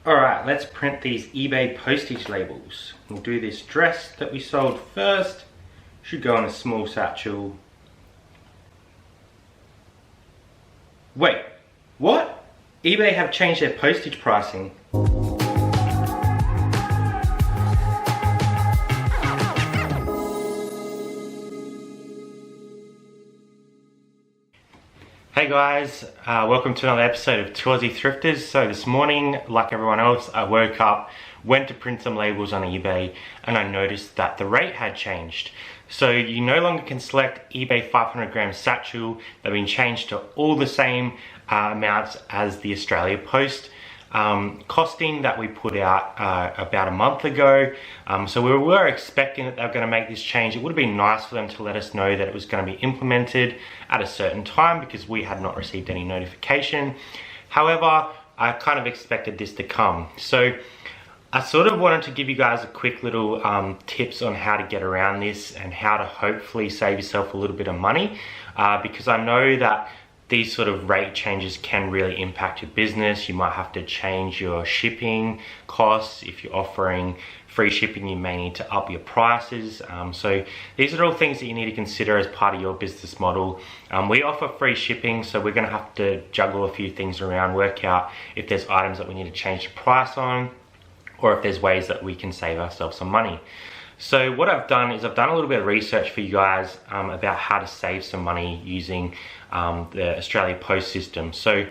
Alright, let's print these eBay postage labels. We'll do this dress that we sold first. Should go in a small satchel. Wait, what? eBay have changed their postage pricing. Hey guys, welcome to another episode of Aussie Thrifters. So this morning, like everyone else, I woke up, went to print some labels on eBay, and I noticed that the rate had changed. So you no longer can select eBay 500 gram satchel. They've been changed to all the same amounts as the Australia Post costing that we put out about a month ago. So we were expecting that they were going to make this change. It would have been nice for them to let us know that it was going to be implemented at a certain time because we had not received any notification. However, I kind of expected this to come. So I sort of wanted to give you guys a quick little tips on how to get around this and how to hopefully save yourself a little bit of money because I know that these sort of rate changes can really impact your business. You might have to change your shipping costs. If you're offering free shipping, you may need to up your prices. So these are all things that you need to consider as part of your business model. We offer free shipping, so we're gonna have to juggle a few things around, work out if there's items that we need to change the price on, or if there's ways that we can save ourselves some money. So what I've done is I've done a little bit of research for you guys about how to save some money using the Australia Post system. So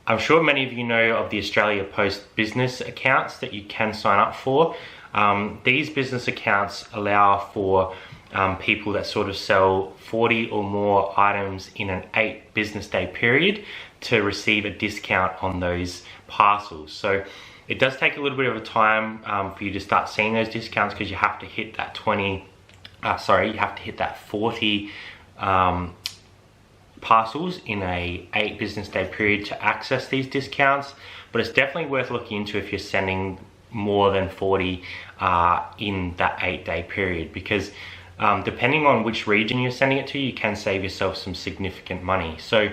I'm sure many of you know of the Australia Post business accounts that you can sign up for. These business accounts allow for people that sort of sell 40 or more items in an 8 business day period to receive a discount on those parcels. So it does take a little bit of a time for you to start seeing those discounts because you have to hit that 40 parcels in a 8 business day period to access these discounts. But it's definitely worth looking into if you're sending more than 40 in that 8-day period, because depending on which region you're sending it to, you can save yourself some significant money. So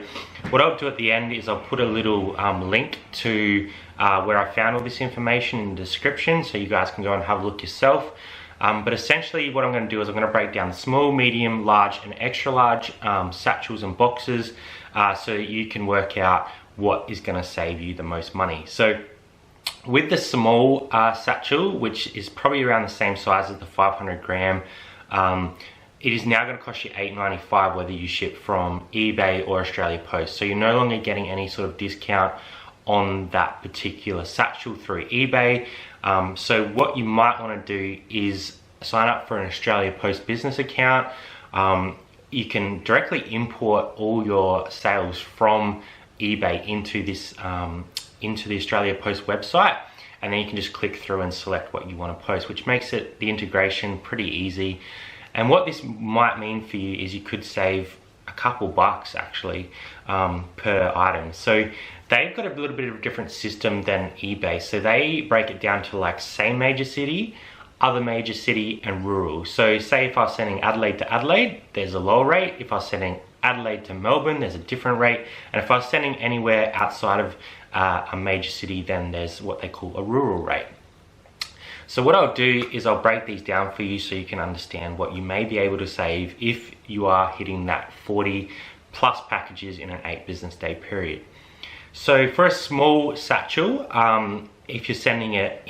what I'll do at the end is I'll put a little link to where I found all this information in the description, so you guys can go and have a look yourself. But essentially what I'm going to do is I'm going to break down small, medium, large and extra large satchels and boxes so that you can work out what is going to save you the most money. So with the small satchel, which is probably around the same size as the 500 gram, it is now going to cost you $8.95 whether you ship from eBay or Australia Post. So you're no longer getting any sort of discount on that particular satchel through eBay. So what you might want to do is sign up for an Australia Post business account. You can directly import all your sales from eBay into this into the Australia Post website, and then you can just click through and select what you want to post, which makes it the integration pretty easy. And what this might mean for you is you could save a couple bucks actually per item. So they've got a little bit of a different system than eBay. So they break it down to like same major city, other major city and rural. So say if I was sending Adelaide to Adelaide, there's a lower rate. If I was sending Adelaide to Melbourne, there's a different rate. And if I was sending anywhere outside of a major city, then there's what they call a rural rate. So what I'll do is I'll break these down for you so you can understand what you may be able to save if you are hitting that 40 plus packages in an 8 business day period. So for a small satchel, if you're sending it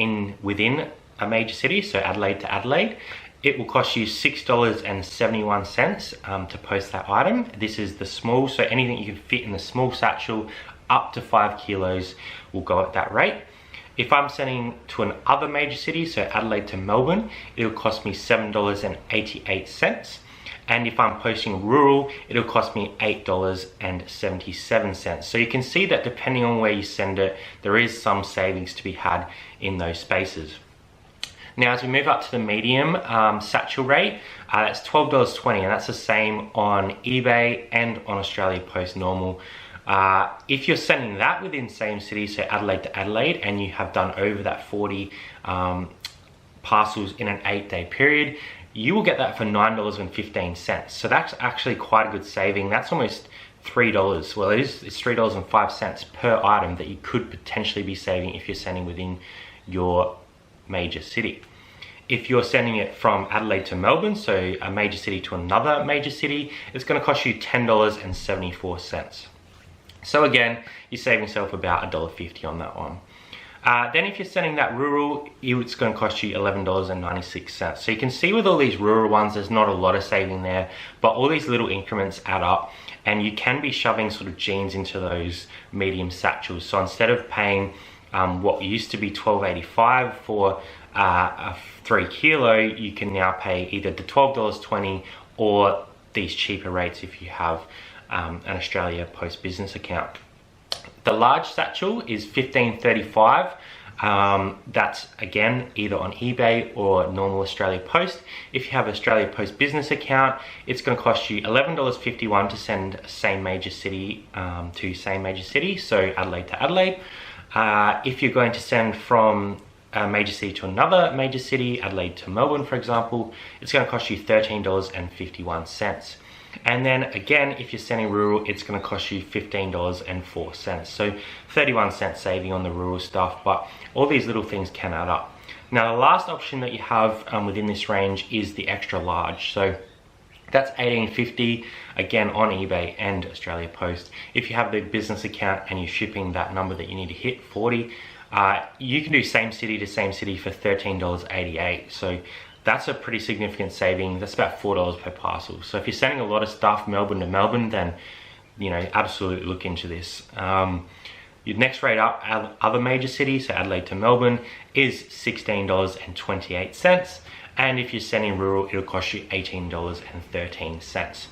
within a major city, so Adelaide to Adelaide, it will cost you $6.71 to post that item. This is the small, so anything you can fit in the small satchel up to 5 kilos will go at that rate. If I'm sending to an other major city, so Adelaide to Melbourne, it'll cost me $7.88. And if I'm posting rural, it'll cost me $8.77. So you can see that depending on where you send it, there is some savings to be had in those spaces. Now, as we move up to the medium satchel rate, that's $12.20, and that's the same on eBay and on Australia Post normal. If you're sending that within same city, so Adelaide to Adelaide, and you have done over that 40 parcels in an 8-day period, you will get that for $9.15. So that's actually quite a good saving. That's almost $3. Well, it's $3.05 per item that you could potentially be saving if you're sending within your major city. If you're sending it from Adelaide to Melbourne, so a major city to another major city, it's going to cost you $10.74. So again, you're saving yourself about $1.50 on that one. Then if you're sending that rural, it's going to cost you $11.96. So you can see with all these rural ones, there's not a lot of saving there, but all these little increments add up, and you can be shoving sort of jeans into those medium satchels. So instead of paying what used to be $12.85 for a 3 kilo, you can now pay either the $12.20 or these cheaper rates if you have an Australia Post business account. The large satchel is $15.35. That's again either on eBay or normal Australia Post. If you have Australia Post business account, it's going to cost you $11.51 to send same major city to same major city, so Adelaide to Adelaide. If you're going to send from a major city to another major city, Adelaide to Melbourne for example, it's going to cost you $13.51. And then again, if you're sending rural, it's going to cost you $15.04. So 31 cents saving on the rural stuff, but all these little things can add up. Now the last option that you have within this range is the extra large. So that's $18.50, again on eBay and Australia Post. If you have the business account and you're shipping that number that you need to hit, 40, you can do same city to same city for $13.88. So that's a pretty significant saving. That's about $4 per parcel. So if you're sending a lot of stuff Melbourne to Melbourne, then absolutely look into this. Your next rate up, other major cities, so Adelaide to Melbourne, is $16.28. And if you're sending rural, it'll cost you $18.13.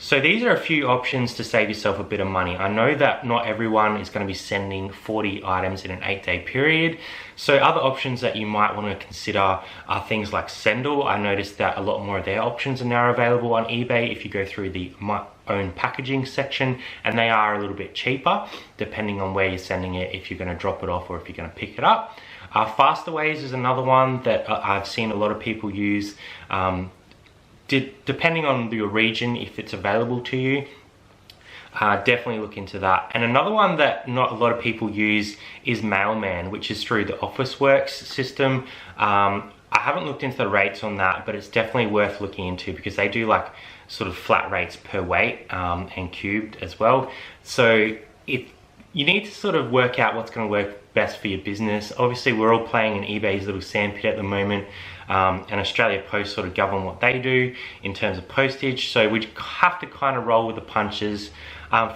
So these are a few options to save yourself a bit of money. I know that not everyone is going to be sending 40 items in an 8-day period. So other options that you might want to consider are things like Sendle. I noticed that a lot more of their options are now available on eBay if you go through the My Own Packaging section, and they are a little bit cheaper depending on where you're sending it, if you're going to drop it off or if you're going to pick it up. Fasterways is another one that I've seen a lot of people use. Depending on your region, if it's available to you, definitely look into that. And another one that not a lot of people use is Mailman, which is through the Officeworks system. I haven't looked into the rates on that, but it's definitely worth looking into because they do like sort of flat rates per weight and cubed as well. So you need to sort of work out what's going to work best for your business. Obviously, we're all playing in eBay's little sandpit at the moment. And Australia Post sort of govern what they do in terms of postage, so we have to kind of roll with the punches.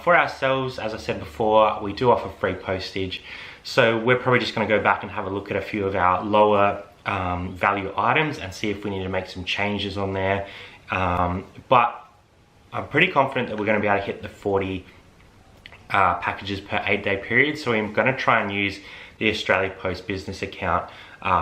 For ourselves, as I said before, we do offer free postage, so we're probably just going to go back and have a look at a few of our lower value items and see if we need to make some changes on there. But I'm pretty confident that we're going to be able to hit the 40 packages per 8-day period, so I'm going to try and use the Australia Post business account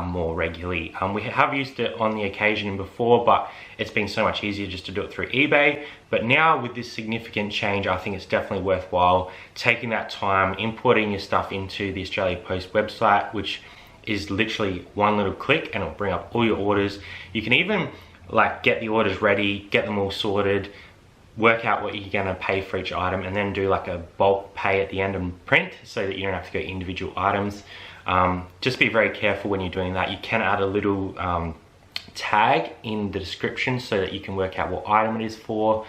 more regularly. We have used it on the occasion before, but it's been so much easier just to do it through eBay. But now with this significant change, I think it's definitely worthwhile taking that time, importing your stuff into the Australia Post website, which is literally one little click and it'll bring up all your orders. You can even like get the orders ready, get them all sorted, work out what you're going to pay for each item, and then do like a bulk pay at the end and print so that you don't have to go individual items. Just be very careful when you're doing that. You can add a little tag in the description so that you can work out what item it is for.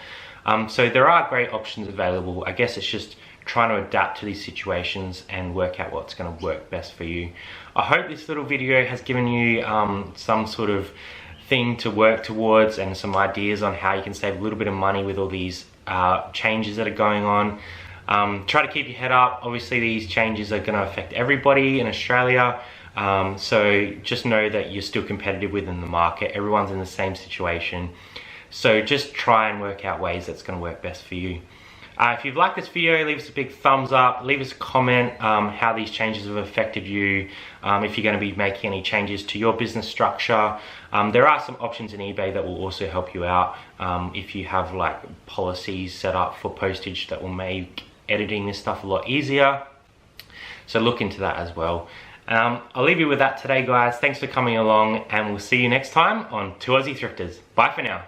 So there are great options available. I guess it's just trying to adapt to these situations and work out what's going to work best for you. I hope this little video has given you some sort of thing to work towards and some ideas on how you can save a little bit of money with all these changes that are going on. Try to keep your head up. Obviously these changes are going to affect everybody in Australia, so just know that you're still competitive within the market. Everyone's in the same situation, so just try and work out ways that's going to work best for you. If you've liked this video, leave us a big thumbs up, leave us a comment how these changes have affected you, if you're going to be making any changes to your business structure. There are some options in eBay that will also help you out if you have like policies set up for postage that will make editing this stuff a lot easier. So look into that as well. I'll leave you with that today, guys. Thanks for coming along, and we'll see you next time on 2 Aussie Thrifters. Bye for now.